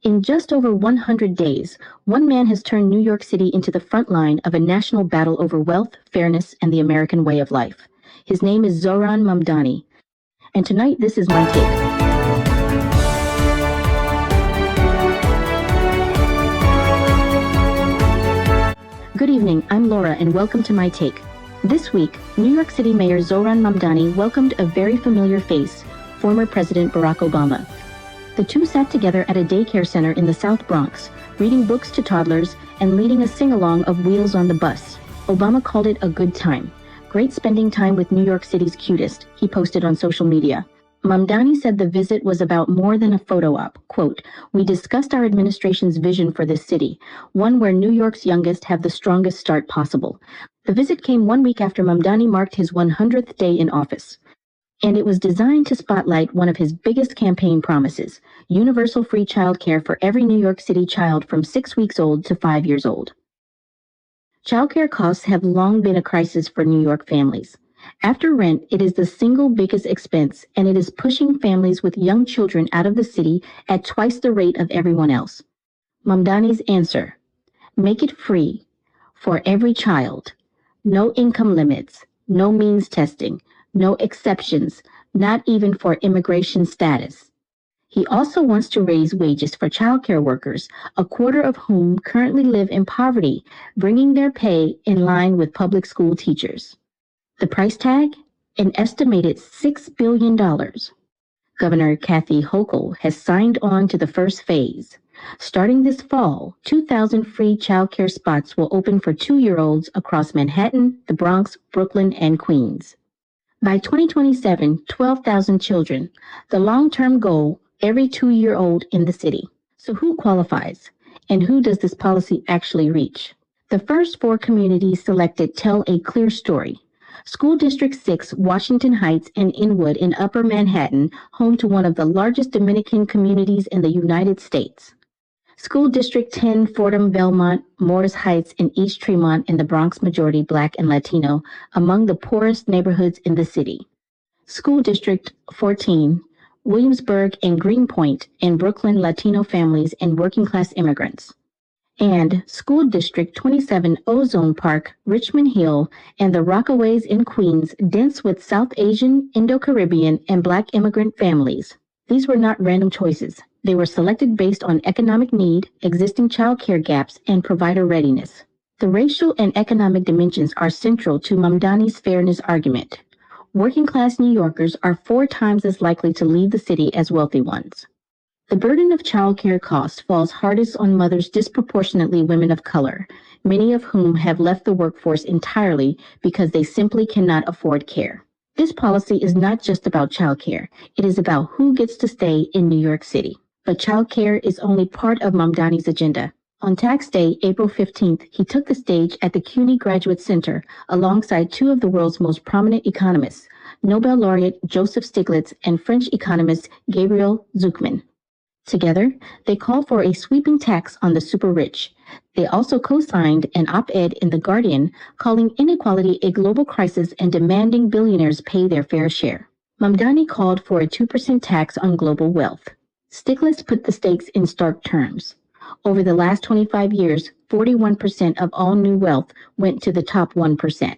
In just over 100 days, one man has turned New York City into the front line of a national battle over wealth, fairness, and the American way of life. His name is Zohran Mamdani, and tonight this is my take. Good evening, I'm Laura, and welcome to my take. This week, New York City Mayor Zohran Mamdani welcomed a very familiar face, former President Barack Obama. The two sat together at a daycare center in the South Bronx, reading books to toddlers and leading a sing-along of Wheels on the Bus. Obama called it a good time. Great spending time with New York City's cutest, he posted on social media. Mamdani said the visit was about more than a photo op. Quote, "We discussed our administration's vision for this city, one where New York's youngest have the strongest start possible." The visit came 1 week after Mamdani marked his 100th day in office, and it was designed to spotlight one of his biggest campaign promises, universal free childcare for every New York City child from 6 weeks old to 5 years old. Childcare costs have long been a crisis for New York families. After rent, it is the single biggest expense, and it is pushing families with young children out of the city at twice the rate of everyone else. Mamdani's answer: make it free for every child. No income limits, no means testing, no exceptions, not even for immigration status. He also wants to raise wages for childcare workers, a quarter of whom currently live in poverty, bringing their pay in line with public school teachers. The price tag? An estimated $6 billion. Governor Kathy Hochul has signed on to the first phase. Starting this fall, 2,000 free childcare spots will open for 2-year-olds across Manhattan, the Bronx, Brooklyn, and Queens. By 2027, 12,000 children, the long-term goal, every 2-year-old in the city. So who qualifies? And who does this policy actually reach? The first 4 communities selected tell a clear story. School District 6, Washington Heights, and Inwood in Upper Manhattan, home to one of the largest Dominican communities in the United States. School District 10, Fordham, Belmont, Morris Heights, and East Tremont in the Bronx, majority Black and Latino, among the poorest neighborhoods in the city. School District 14, Williamsburg and Greenpoint in Brooklyn, Latino families and working-class immigrants. And School District 27, Ozone Park, Richmond Hill, and the Rockaways in Queens, dense with South Asian, Indo-Caribbean, and Black immigrant families. These were not random choices. They were selected based on economic need, existing child care gaps, and provider readiness. The racial and economic dimensions are central to Mamdani's fairness argument. Working-class New Yorkers are 4 times as likely to leave the city as wealthy ones. The burden of childcare costs falls hardest on mothers, disproportionately women of color, many of whom have left the workforce entirely because they simply cannot afford care. This policy is not just about childcare. It is about who gets to stay in New York City. But childcare is only part of Mamdani's agenda. On tax day, April 15th, he took the stage at the CUNY Graduate Center alongside 2 of the world's most prominent economists, Nobel laureate Joseph Stiglitz and French economist Gabriel Zucman. Together, they called for a sweeping tax on the super rich. They also co-signed an op-ed in The Guardian calling inequality a global crisis and demanding billionaires pay their fair share. Mamdani called for a 2% tax on global wealth. Stiglitz put the stakes in stark terms. Over the last 25 years, 41% of all new wealth went to the top 1%.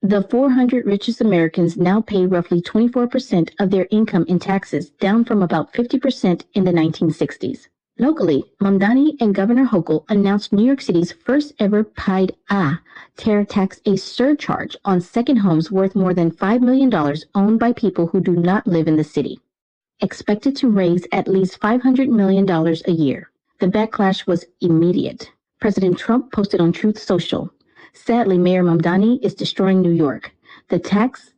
The 400 richest Americans now pay roughly 24% of their income in taxes, down from about 50% in the 1960s. Locally, Mamdani and Governor Hochul announced New York City's first ever Paid-A terror tax, a surcharge on second homes worth more than $5 million owned by people who do not live in the city, expected to raise at least $500 million a year. The backlash was immediate. President Trump posted on Truth Social, "Sadly, Mayor Mamdani is destroying New York. The tax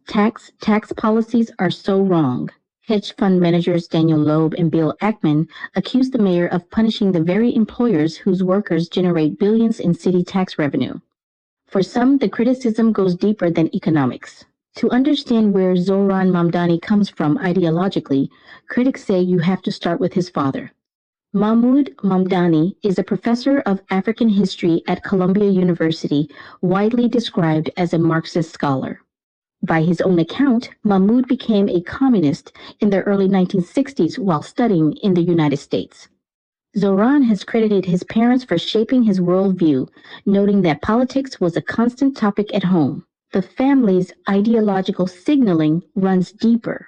policies are so wrong." Hedge fund managers Daniel Loeb and Bill Ackman accused the mayor of punishing the very employers whose workers generate billions in city tax revenue. For some, the criticism goes deeper than economics. To understand where Zohran Mamdani comes from ideologically, critics say you have to start with his father. Mahmoud Mamdani is a professor of African history at Columbia University, widely described as a Marxist scholar. By his own account, Mahmoud became a communist in the early 1960s while studying in the United States. Zoran has credited his parents for shaping his worldview, noting that politics was a constant topic at home. The family's ideological signaling runs deeper.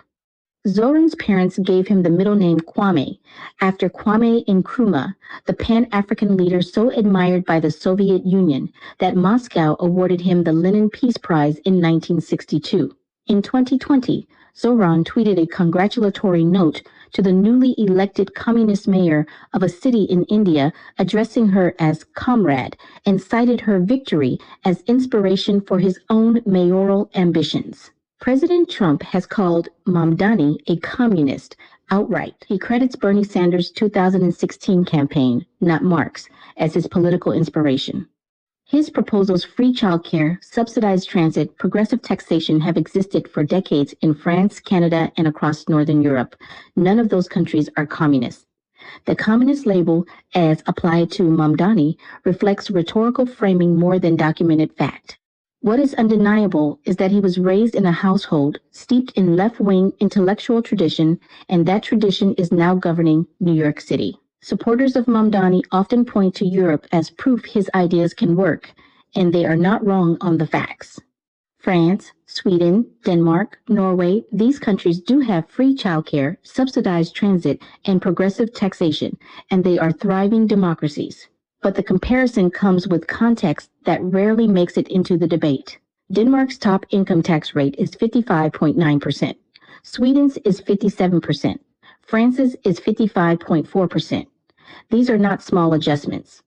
Zoran's parents gave him the middle name Kwame, after Kwame Nkrumah, the Pan-African leader so admired by the Soviet Union that Moscow awarded him the Lenin Peace Prize in 1962. In 2020, Zoran tweeted a congratulatory note to the newly elected communist mayor of a city in India, addressing her as comrade, and cited her victory as inspiration for his own mayoral ambitions. President Trump has called Mamdani a communist outright. He credits Bernie Sanders' 2016 campaign, not Marx, as his political inspiration. His proposals free childcare, subsidized transit, progressive taxation have existed for decades in France, Canada, and across Northern Europe. None of those countries are communist. The communist label, as applied to Mamdani, reflects rhetorical framing more than documented fact. What is undeniable is that he was raised in a household steeped in left-wing intellectual tradition, and that tradition is now governing New York City. Supporters of Mamdani often point to Europe as proof his ideas can work, and they are not wrong on the facts. France, Sweden, Denmark, Norway, these countries do have free childcare, subsidized transit, and progressive taxation, and they are thriving democracies. But the comparison comes with context that rarely makes it into the debate. Denmark's top income tax rate is 55.9%. Sweden's is 57%. France's is 55.4%. These are not small adjustments.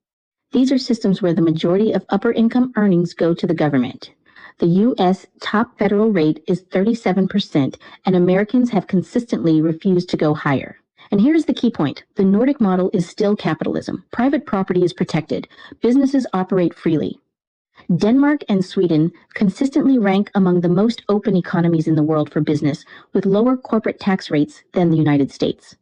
These are systems where the majority of upper income earnings go to the government. The U.S. top federal rate is 37%, and Americans have consistently refused to go higher. And here's the key point. The Nordic model is still capitalism. Private property is protected. Businesses operate freely. Denmark and Sweden consistently rank among the most open economies in the world for business, with lower corporate tax rates than the United States.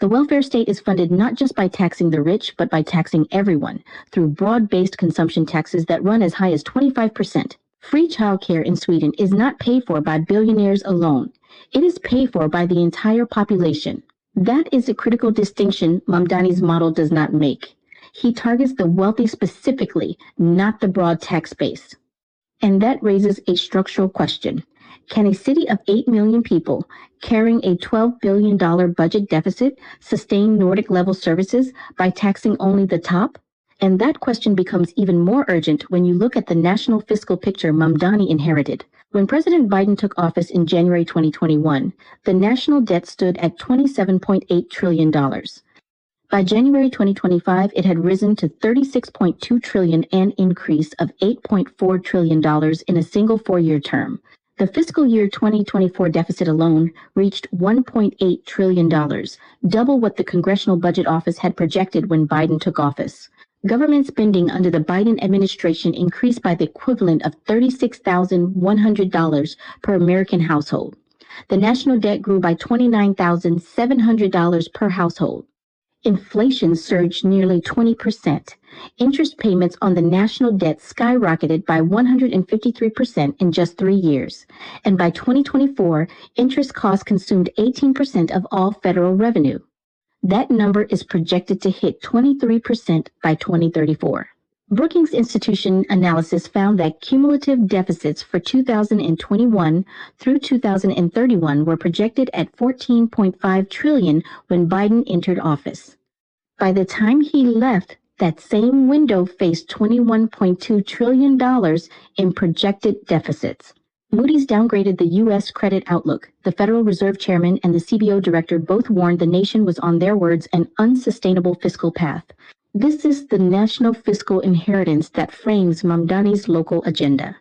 The welfare state is funded not just by taxing the rich, but by taxing everyone through broad-based consumption taxes that run as high as 25%. Free childcare in Sweden is not paid for by billionaires alone. It is paid for by the entire population. That is a critical distinction Mamdani's model does not make. He targets the wealthy specifically, not the broad tax base. And that raises a structural question. Can a city of 8 million people carrying a $12 billion budget deficit sustain Nordic-level services by taxing only the top? And that question becomes even more urgent when you look at the national fiscal picture Mamdani inherited. When President Biden took office in January 2021, the national debt stood at $27.8 trillion. By January 2025, it had risen to $36.2 trillion, an increase of $8.4 trillion in a single four-year term. The fiscal year 2024 deficit alone reached $1.8 trillion, double what the Congressional Budget Office had projected when Biden took office. Government spending under the Biden administration increased by the equivalent of $36,100 per American household. The national debt grew by $29,700 per household. Inflation surged nearly 20%. Interest payments on the national debt skyrocketed by 153% in just 3 years. And by 2024, interest costs consumed 18% of all federal revenue. That number is projected to hit 23% by 2034. Brookings Institution analysis found that cumulative deficits for 2021 through 2031 were projected at $14.5 trillion when Biden entered office. By the time he left, that same window faced $21.2 trillion in projected deficits. Moody's downgraded the U.S. credit outlook. The Federal Reserve Chairman and the CBO Director both warned the nation was on their words an unsustainable fiscal path. This is the national fiscal inheritance that frames Mamdani's local agenda.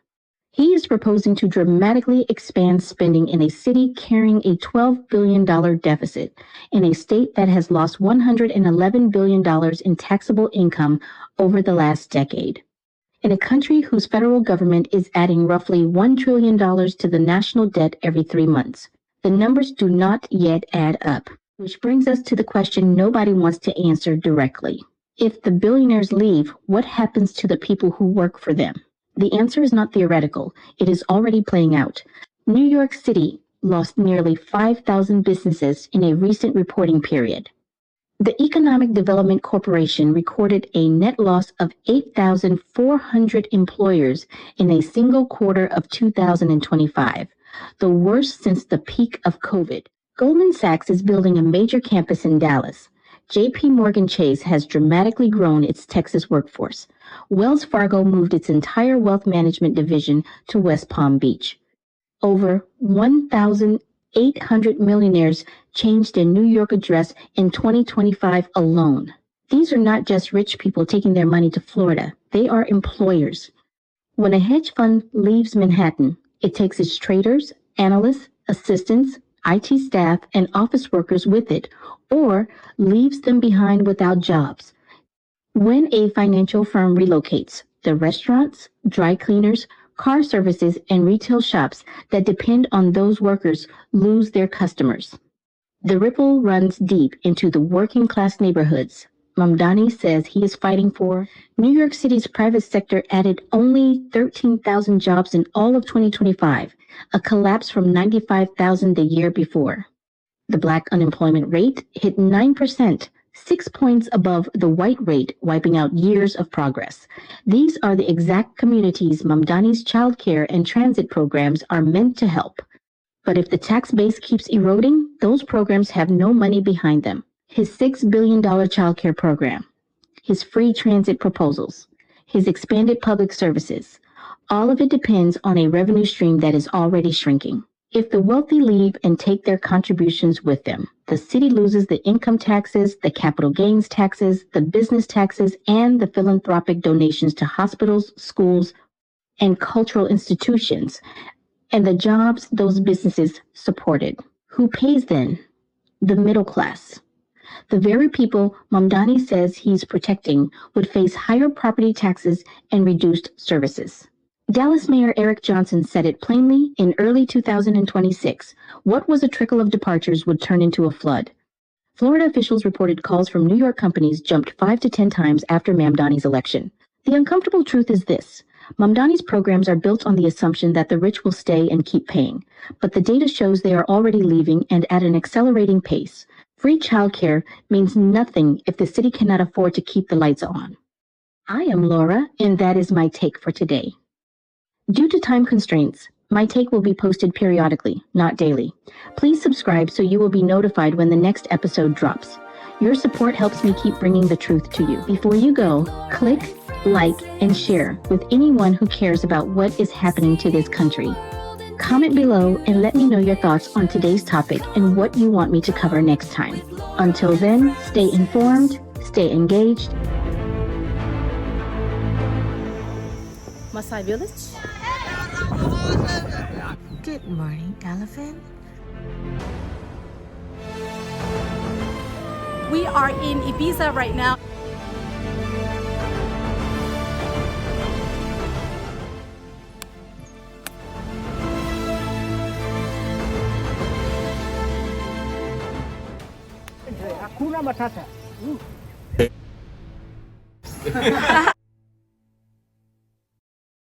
He is proposing to dramatically expand spending in a city carrying a $12 billion deficit, in a state that has lost $111 billion in taxable income over the last decade. In a country whose federal government is adding roughly $1 trillion to the national debt every 3 months. The numbers do not yet add up, which brings us to the question nobody wants to answer directly. If the billionaires leave, what happens to the people who work for them? The answer is not theoretical. It is already playing out. New York City lost nearly 5,000 businesses in a recent reporting period. The Economic Development Corporation recorded a net loss of 8,400 employers in a single quarter of 2025, the worst since the peak of COVID. Goldman Sachs is building a major campus in Dallas. JP Morgan Chase has dramatically grown its Texas workforce. Wells Fargo moved its entire wealth management division to West Palm Beach. Over 1,800 millionaires changed their New York address in 2025 alone. These are not just rich people taking their money to Florida. They are employers. When a hedge fund leaves Manhattan, it takes its traders, analysts, assistants, IT staff, and office workers with it, or leaves them behind without jobs. When a financial firm relocates, the restaurants, dry cleaners, car services, and retail shops that depend on those workers lose their customers. The ripple runs deep into the working class neighborhoods. Mamdani says he is fighting for. New York City's private sector added only 13,000 jobs in all of 2025, a collapse from 95,000 the year before. The Black unemployment rate hit 9%, 6 points above the white rate, wiping out years of progress. These are the exact communities Mamdani's childcare and transit programs are meant to help. But if the tax base keeps eroding, those programs have no money behind them. His $6 billion childcare program, his free transit proposals, his expanded public services, all of it depends on a revenue stream that is already shrinking. If the wealthy leave and take their contributions with them, the city loses the income taxes, the capital gains taxes, the business taxes, and the philanthropic donations to hospitals, schools, and cultural institutions, and the jobs those businesses supported. Who pays then? The middle class. The very people Mamdani says he's protecting would face higher property taxes and reduced services. Dallas Mayor Eric Johnson said it plainly in early 2026. What was a trickle of departures would turn into a flood. Florida officials reported calls from New York companies jumped 5 to 10 times after Mamdani's election. The uncomfortable truth is this. Mamdani's programs are built on the assumption that the rich will stay and keep paying, but the data shows they are already leaving and at an accelerating pace. Free childcare means nothing if the city cannot afford to keep the lights on. I am Laura, and that is my take for today. Due to time constraints, my take will be posted periodically, not daily. Please subscribe so you will be notified when the next episode drops. Your support helps me keep bringing the truth to you. Before you go, click, like, and share with anyone who cares about what is happening to this country. Comment below and let me know your thoughts on today's topic and what you want me to cover next time. Until then, stay informed, stay engaged. Maasai Village. Good morning, elephant. We are in Ibiza right now. Hakuna Matata.